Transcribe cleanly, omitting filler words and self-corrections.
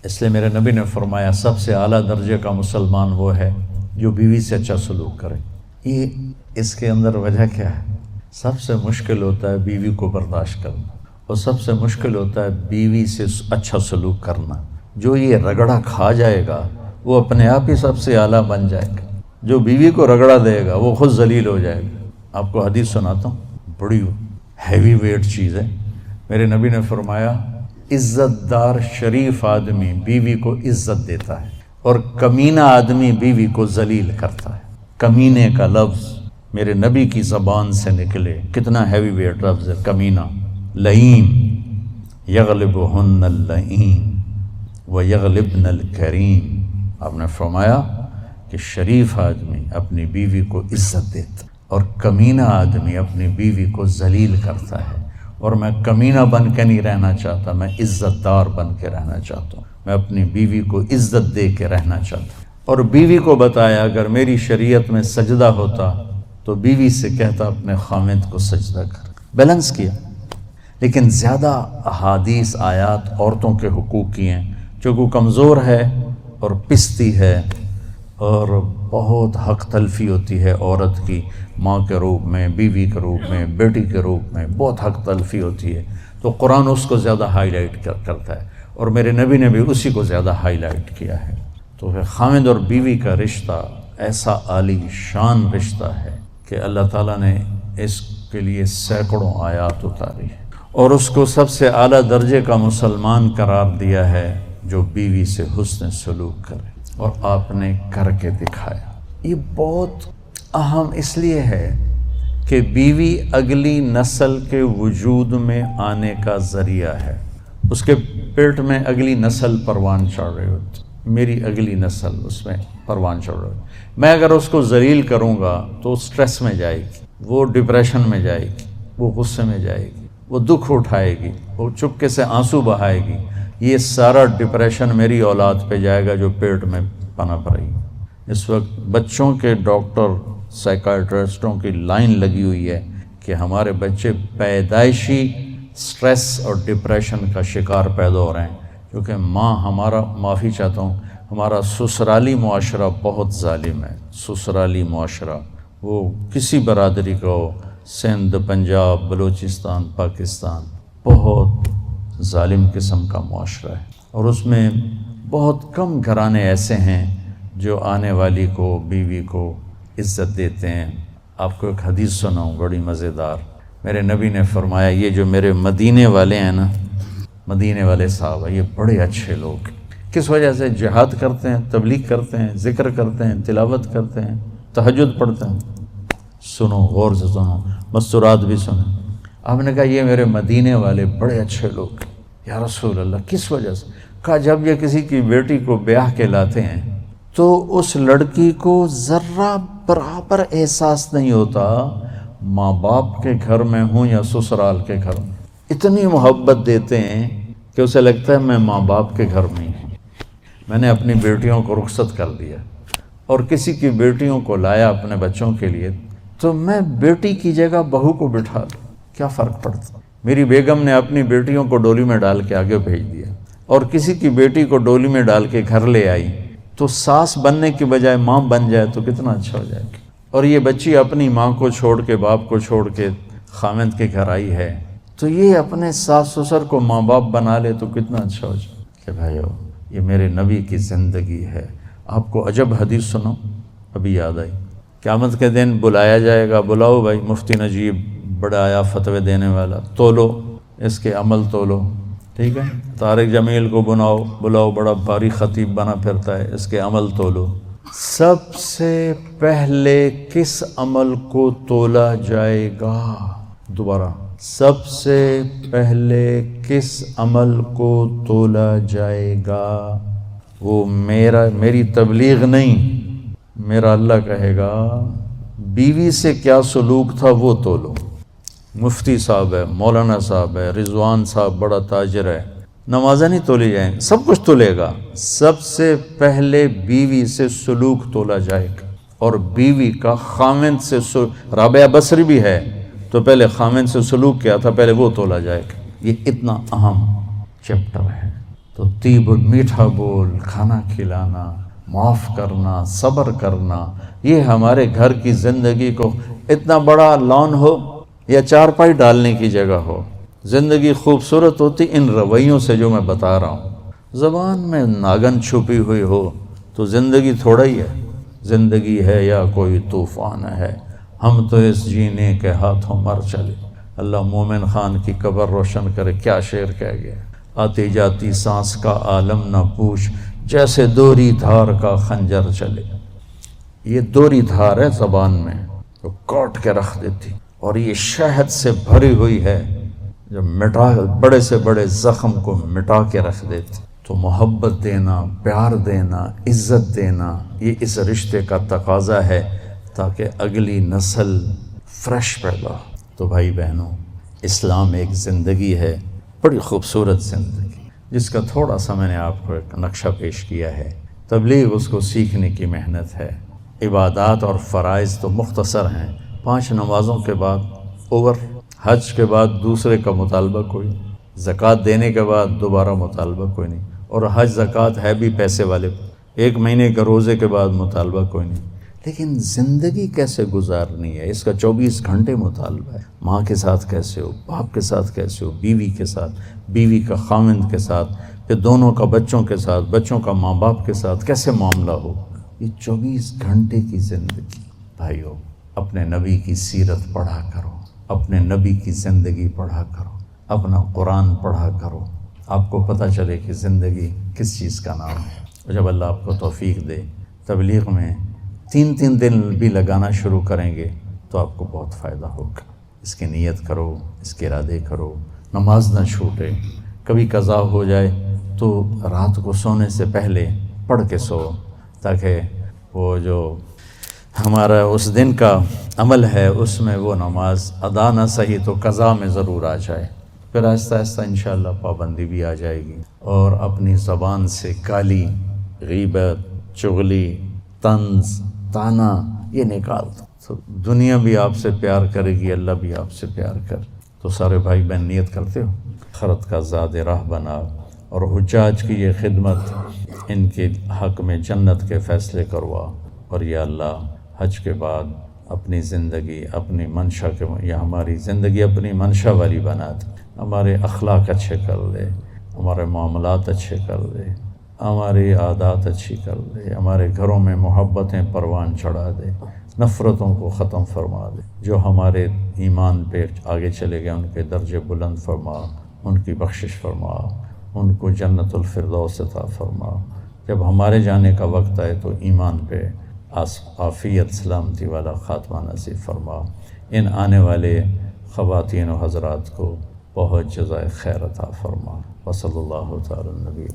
اس لیے میرے نبی نے فرمایا سب سے اعلیٰ درجے کا مسلمان وہ ہے جو بیوی سے اچھا سلوک کرے۔ یہ اس کے اندر وجہ کیا ہے؟ سب سے مشکل ہوتا ہے بیوی کو برداشت کرنا، اور سب سے مشکل ہوتا ہے بیوی سے اچھا سلوک کرنا۔ جو یہ رگڑا کھا جائے گا وہ اپنے آپ ہی سب سے اعلیٰ بن جائے گا، جو بیوی کو رگڑا دے گا وہ خود ذلیل ہو جائے گا۔ آپ کو حدیث سناتا ہوں، بڑی ہیوی ویٹ چیز ہے۔ میرے نبی نے فرمایا عزت دار شریف آدمی بیوی کو عزت دیتا ہے، اور کمینہ آدمی بیوی کو ذلیل کرتا ہے۔ کمینے کا لفظ میرے نبی کی زبان سے نکلے، کتنا ہیوی ویٹ لفظ ہے کمینہ۔ لئیم یغلبہن اللئیم ویغلبن الکریم، آپ نے فرمایا کہ شریف آدمی اپنی بیوی کو عزت دیتا اور کمینہ آدمی اپنی بیوی کو ذلیل کرتا ہے۔ اور میں کمینہ بن کے نہیں رہنا چاہتا، میں عزت دار بن کے رہنا چاہتا ہوں، میں اپنی بیوی کو عزت دے کے رہنا چاہتا ہوں۔ اور بیوی کو بتایا اگر میری شریعت میں سجدہ ہوتا تو بیوی سے کہتا اپنے خامند کو سجدہ کر، بیلنس کیا۔ لیکن زیادہ احادیث آیات عورتوں کے حقوق کی ہیں، جو کو کمزور ہے اور پستی ہے اور بہت حق تلفی ہوتی ہے عورت کی، ماں کے روپ میں، بیوی کے روپ میں، بیٹی کے روپ میں بہت حق تلفی ہوتی ہے، تو قرآن اس کو زیادہ ہائی لائٹ کرتا ہے، اور میرے نبی نے بھی اسی کو زیادہ ہائی لائٹ کیا ہے۔ تو پھر خامد اور بیوی کا رشتہ ایسا عالی شان رشتہ ہے کہ اللہ تعالیٰ نے اس کے لیے سینکڑوں آیات اتاری ہے، اور اس کو سب سے اعلیٰ درجے کا مسلمان قرار دیا ہے جو بیوی سے حسن سلوک کرے، اور آپ نے کر کے دکھایا۔ یہ بہت اہم اس لیے ہے کہ بیوی اگلی نسل کے وجود میں آنے کا ذریعہ ہے۔ اس کے پیٹ میں اگلی نسل پروان چڑھ رہی ہوتی، میری اگلی نسل اس میں پروان چڑھ رہی ہوتی۔ میں اگر اس کو ذلیل کروں گا تو سٹریس میں جائے گی، وہ ڈپریشن میں جائے گی، وہ غصے میں جائے گی، وہ دکھ اٹھائے گی، وہ چپکے سے آنسو بہائے گی۔ یہ سارا ڈپریشن میری اولاد پہ جائے گا جو پیٹ میں پنپ رہی ہے۔ اس وقت بچوں کے ڈاکٹر سائیکائٹرسٹوں کی لائن لگی ہوئی ہے کہ ہمارے بچے پیدائشی سٹریس اور ڈپریشن کا شکار پیدا ہو رہے ہیں، کیونکہ ماں ہمارا، معافی چاہتا ہوں، ہمارا سسرالی معاشرہ بہت ظالم ہے۔ سسرالی معاشرہ وہ کسی برادری کا ہو، سندھ، پنجاب، بلوچستان، پاکستان، بہت ظالم قسم کا معاشرہ ہے، اور اس میں بہت کم گھرانے ایسے ہیں جو آنے والی کو، بیوی کو عزت دیتے ہیں۔ آپ کو ایک حدیث سناؤں بڑی مزیدار۔ میرے نبی نے فرمایا یہ جو میرے مدینے والے ہیں نا، مدینے والے صاحب، یہ بڑے اچھے لوگ، کس وجہ سے؟ جہاد کرتے ہیں، تبلیغ کرتے ہیں، ذکر کرتے ہیں، تلاوت کرتے ہیں، تہجد پڑھتے ہیں۔ سنو، غور سے سنو، مستورات بھی سنیں۔ آپ نے کہا یہ میرے مدینے والے بڑے اچھے لوگ۔ یا رسول اللہ، کس وجہ سے؟ کہا جب یہ کسی کی بیٹی کو بیاہ کے لاتے ہیں تو اس لڑکی کو ذرہ برابر احساس نہیں ہوتا ماں باپ کے گھر میں ہوں یا سسرال کے گھر میں۔ اتنی محبت دیتے ہیں کہ اسے لگتا ہے میں ماں باپ کے گھر میں ہی ہوں۔ میں نے اپنی بیٹیوں کو رخصت کر دیا اور کسی کی بیٹیوں کو لایا اپنے بچوں کے لیے، تو میں بیٹی کی جگہ بہو کو بٹھا دوں، کیا فرق پڑتا؟ میری بیگم نے اپنی بیٹیوں کو ڈولی میں ڈال کے آگے بھیج دیا، اور کسی کی بیٹی کو ڈولی میں ڈال کے گھر لے آئی، تو ساس بننے کی بجائے ماں بن جائے تو کتنا اچھا ہو جائے گا۔ اور یہ بچی اپنی ماں کو چھوڑ کے، باپ کو چھوڑ کے خامند کے گھر آئی ہے، تو یہ اپنے ساس سسر کو ماں باپ بنا لے تو کتنا اچھا ہو جائے کہ بھائیو یہ میرے نبی کی زندگی ہے۔ آپ کو عجب حدیث سنو، ابھی یاد آئی۔ قیامت کے دن بلایا جائے گا، بلاؤ بھائی مفتی نجیب، بڑا آیا فتوے دینے والا، تولو اس کے عمل تولو، ٹھیک ہے؟ طارق جمیل کو بلاؤ، بڑا بھاری خطیب بنا پھرتا ہے، اس کے عمل تولو۔ سب سے پہلے کس عمل کو تولا جائے گا؟ دوبارہ، سب سے پہلے کس عمل کو تولا جائے گا؟ وہ میری تبلیغ نہیں، میرا اللہ کہے گا بیوی سے کیا سلوک تھا وہ تولو۔ مفتی صاحب ہے، مولانا صاحب ہے، رضوان صاحب بڑا تاجر ہے، نمازیں نہیں تولی جائیں گے، سب کچھ تولے گا۔ سب سے پہلے بیوی سے سلوک تولا جائے گا، اور بیوی کا خامند سے رابعہ بصری بھی ہے تو پہلے خامند سے سلوک کیا تھا، پہلے وہ تولا جائے گا۔ یہ اتنا اہم چیپٹر ہے، تو طیب میٹھا بول، کھانا کھلانا، معاف کرنا، صبر کرنا، یہ ہمارے گھر کی زندگی کو، اتنا بڑا لان ہو یا چارپائی ڈالنے کی جگہ ہو، زندگی خوبصورت ہوتی ان رویوں سے جو میں بتا رہا ہوں۔ زبان میں ناگن چھپی ہوئی ہو تو زندگی تھوڑا ہی ہے، زندگی ہے یا کوئی طوفان ہے، ہم تو اس جینے کے ہاتھوں مر چلے۔ اللہ مومن خان کی قبر روشن کرے، کیا شعر کہہ گیا، آتی جاتی سانس کا عالم نہ پوچھ، جیسے دوری دھار کا خنجر چلے۔ یہ دوری دھار ہے زبان میں، جو کاٹ کے رکھ دیتی، اور یہ شہد سے بھری ہوئی ہے جو بڑے سے بڑے زخم کو مٹا کے رکھ دیتی۔ تو محبت دینا، پیار دینا، عزت دینا، یہ اس رشتے کا تقاضا ہے تاکہ اگلی نسل فریش پیدا ہو۔ تو بھائی بہنوں، اسلام ایک زندگی ہے، بڑی خوبصورت زندگی، جس کا تھوڑا سا میں نے آپ کو ایک نقشہ پیش کیا ہے۔ تبلیغ اس کو سیکھنے کی محنت ہے۔ عبادات اور فرائض تو مختصر ہیں، 5 نمازوں کے بعد اوور، حج کے بعد دوسرے کا مطالبہ کوئی نہیں، زکوٰۃ دینے کے بعد دوبارہ مطالبہ کوئی نہیں، اور حج زکوٰۃ ہے بھی پیسے والے، 1 مہینے کے روزے کے بعد مطالبہ کوئی نہیں۔ لیکن زندگی کیسے گزارنی ہے، اس کا 24 گھنٹے مطالبہ ہے۔ ماں کے ساتھ کیسے ہو، باپ کے ساتھ کیسے ہو، بیوی کے ساتھ، بیوی کا خاوند کے ساتھ، پھر دونوں کا بچوں کے ساتھ، بچوں کا ماں باپ کے ساتھ کیسے معاملہ ہو، یہ 24 گھنٹے کی زندگی۔ بھائیو، اپنے نبی کی سیرت پڑھا کرو، اپنے نبی کی زندگی پڑھا کرو، اپنا قرآن پڑھا کرو، آپ کو پتہ چلے کہ زندگی کس چیز کا نام ہے۔ اور جب اللہ آپ کو توفیق دے، تبلیغ میں 3 دن بھی لگانا شروع کریں گے تو آپ کو بہت فائدہ ہوگا۔ اس کی نیت کرو، اس کے ارادے کرو، نماز نہ چھوٹے، کبھی قضا ہو جائے تو رات کو سونے سے پہلے پڑھ کے سو، تاکہ وہ جو ہمارا اس دن کا عمل ہے اس میں وہ نماز ادا نہ صحیح تو قضا میں ضرور آ جائے، پھر آہستہ آہستہ انشاءاللہ پابندی بھی آ جائے گی، اور اپنی زبان سے گالی، غیبت، چغلی، طنز، طعنہ یہ نکال دو، تو دنیا بھی آپ سے پیار کرے گی، اللہ بھی آپ سے پیار کر۔ تو سارے بھائی بہن نیت کرتے ہو، خرد کا زاد راہ بنا، اور حجاج کی یہ خدمت، ان کے حق میں جنت کے فیصلے کروا، اور یا اللہ حج کے بعد اپنی زندگی، اپنی منشا کے، یا ہماری زندگی اپنی منشا والی بنا دے، ہمارے اخلاق اچھے کر لے، ہمارے معاملات اچھے کر دے، ہماری عادات اچھی کر دے، ہمارے گھروں میں محبتیں پروان چڑھا دے، نفرتوں کو ختم فرما دے، جو ہمارے ایمان پہ آگے چلے گئے ان کے درجے بلند فرما، ان کی بخشش فرما، ان کو جنت الفردوس عطا فرما۔ جب ہمارے جانے کا وقت آئے تو ایمان پہ عافیت سلامتی والا خاتمہ نصیب فرما۔ ان آنے والے خواتین و حضرات کو بہت جزائے خیر عطا فرما۔ وصلی اللہ تعالی النبی۔